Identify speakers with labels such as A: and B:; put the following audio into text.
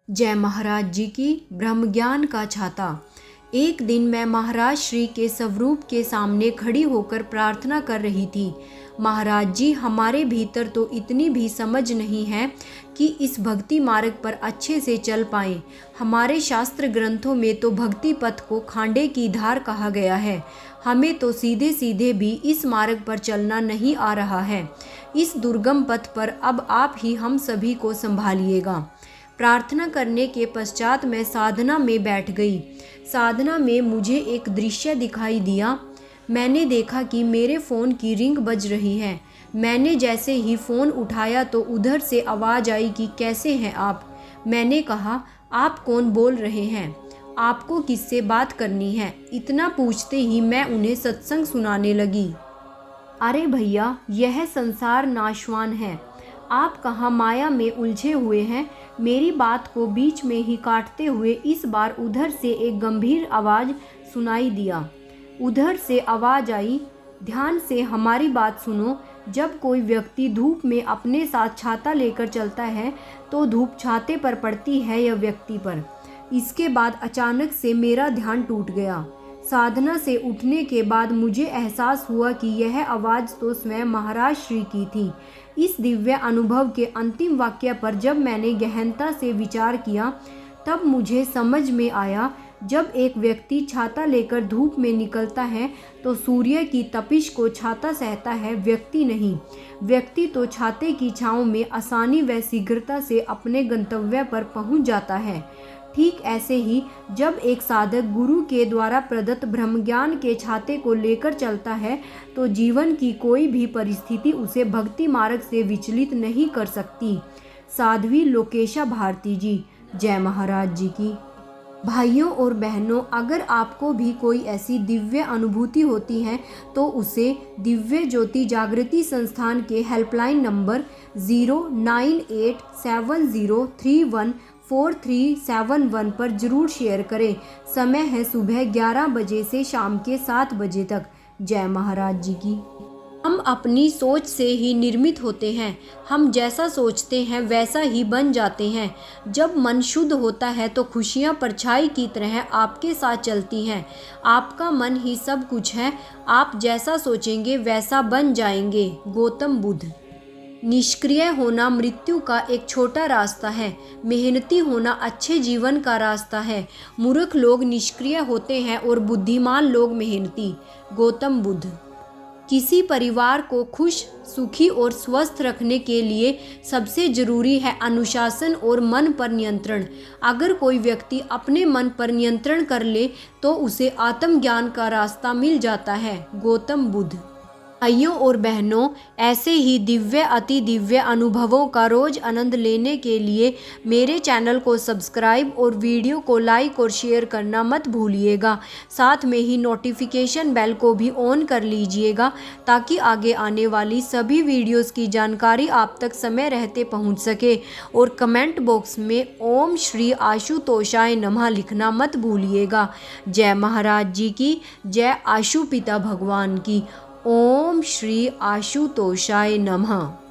A: जय महाराज जी की। ब्रह्म ज्ञान का छाता। एक दिन मैं महाराज श्री के स्वरूप के सामने खड़ी होकर प्रार्थना कर रही थी। महाराज जी, हमारे भीतर तो इतनी भी समझ नहीं है कि इस भक्ति मार्ग पर अच्छे से चल पाएं। हमारे शास्त्र ग्रंथों में तो भक्ति पथ को खांडे की धार कहा गया है। हमें तो सीधे सीधे भी इस मार्ग पर चलना नहीं आ रहा है। इस दुर्गम पथ पर अब आप ही हम सभी को संभालिएगा। प्रार्थना करने के पश्चात मैं साधना में बैठ गई। साधना में मुझे एक दृश्य दिखाई दिया। मैंने देखा कि मेरे फ़ोन की रिंग बज रही है। मैंने जैसे ही फ़ोन उठाया तो उधर से आवाज़ आई कि कैसे हैं आप। मैंने कहा, आप कौन बोल रहे हैं, आपको किससे बात करनी है। इतना पूछते ही मैं उन्हें सत्संग सुनाने लगी। अरे भैया, यह संसार नाशवान है, आप कहाँ माया में उलझे हुए हैं। मेरी बात को बीच में ही काटते हुए इस बार उधर से एक गंभीर आवाज़ सुनाई दिया। उधर से आवाज़ आई, ध्यान से हमारी बात सुनो। जब कोई व्यक्ति धूप में अपने साथ छाता लेकर चलता है तो धूप छाते पर पड़ती है या व्यक्ति पर। इसके बाद अचानक से मेरा ध्यान टूट गया। साधना से उठने के बाद मुझे एहसास हुआ कि यह आवाज़ तो स्वयं महाराज श्री की थी। इस दिव्य अनुभव के अंतिम वाक्य पर जब मैंने गहनता से विचार किया तब मुझे समझ में आया, जब एक व्यक्ति छाता लेकर धूप में निकलता है तो सूर्य की तपिश को छाता सहता है, व्यक्ति नहीं। व्यक्ति तो छाते की छाँव में आसानी व शीघ्रता से अपने गंतव्य पर पहुंच जाता है। ठीक ऐसे ही जब एक साधक गुरु के द्वारा प्रदत्त ब्रह्म ज्ञान के छाते को लेकर चलता है तो जीवन की कोई भी परिस्थिति उसे भक्ति मार्ग से विचलित नहीं कर सकती। साध्वी लोकेशा भारती जी। जय महाराज जी की। भाइयों और बहनों, अगर आपको भी कोई ऐसी दिव्य अनुभूति होती है तो उसे दिव्य ज्योति जागृति संस्थान के हेल्पलाइन नंबर 09870314371 पर जरूर शेयर करें। समय है सुबह 11 बजे से शाम के 7 बजे तक। जय महाराज जी की। हम अपनी सोच से ही निर्मित होते हैं। हम जैसा सोचते हैं वैसा ही बन जाते हैं। जब मन शुद्ध होता है तो खुशियाँ परछाई की तरह आपके साथ चलती हैं। आपका मन ही सब कुछ है। आप जैसा सोचेंगे वैसा बन जाएंगे। गौतम बुद्ध। निष्क्रिय होना मृत्यु का एक छोटा रास्ता है। मेहनती होना अच्छे जीवन का रास्ता है। मूर्ख लोग निष्क्रिय होते हैं और बुद्धिमान लोग मेहनती। गौतम बुद्ध। किसी परिवार को खुश, सुखी और स्वस्थ रखने के लिए सबसे जरूरी है अनुशासन और मन पर नियंत्रण। अगर कोई व्यक्ति अपने मन पर नियंत्रण कर ले तो उसे आत्मज्ञान का रास्ता मिल जाता है। गौतम बुद्ध। भाइयों और बहनों, ऐसे ही दिव्य अति दिव्य अनुभवों का रोज आनंद लेने के लिए मेरे चैनल को सब्सक्राइब और वीडियो को लाइक और शेयर करना मत भूलिएगा। साथ में ही नोटिफिकेशन बेल को भी ऑन कर लीजिएगा ताकि आगे आने वाली सभी वीडियोस की जानकारी आप तक समय रहते पहुंच सके। और कमेंट बॉक्स में ओम श्री आशुतोषाय नमः लिखना मत भूलिएगा। जय महाराज जी की। जय आशु पिता भगवान की। ओम श्री आशुतोषाय नमः।